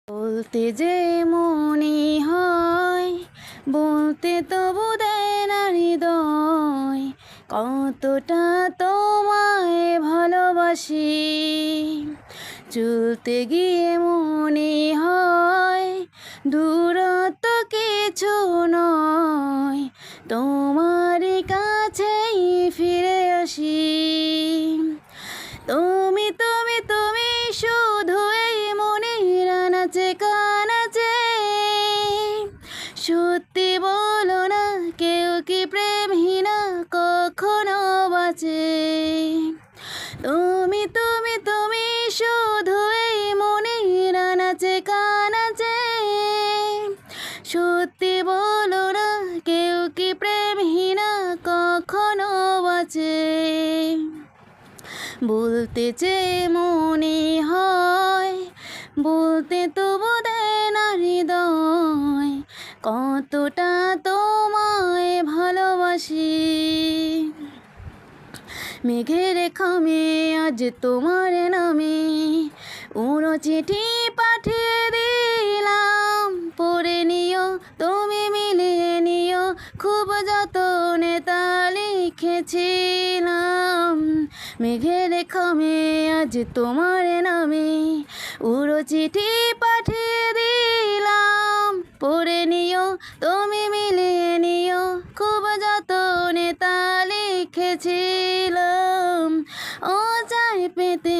বলতে যে মনে হয়, বলতে তবু দেয় না হৃদয়, কতটা তোমায় ভালোবাসি। চলতে গিয়ে মনে হয় দূরত্ব কিছু নয়, তোমার কাছেই ফিরে আসি। তুমি তুমি তুমি শুধু এই মনের আনাচে কানাচে, সত্যি বলো না কেউ কি প্রেমহীনা কখনো বাঁচে। তুমি তুমি তুমি শুধু এই মনের আনাচে কানাচে, সত্যি বলো না কেউ কি প্রেমহীনা কখনো বাঁচে। বলতে চেয়ে মনে হয়, বলতে তবু দেয় না হৃদয়, কতটা তোমায় ভালোবাসি। মেঘের খামে আজ তোমার নামে উড়ো চিঠি পাঠিয়ে দিলাম, পড়ে নিও তুমি মিলিয়ে নিও, খুব যতনে তা লিখেছিলাম। মেঘের খামে আজ তোমার নামে উড়ো চিঠি পাঠিয়ে দিলাম, পড়ে নিও তুমি মিলিয়ে নিও, খুব যতনে তা লিখেছিলাম। ও চাই পেতে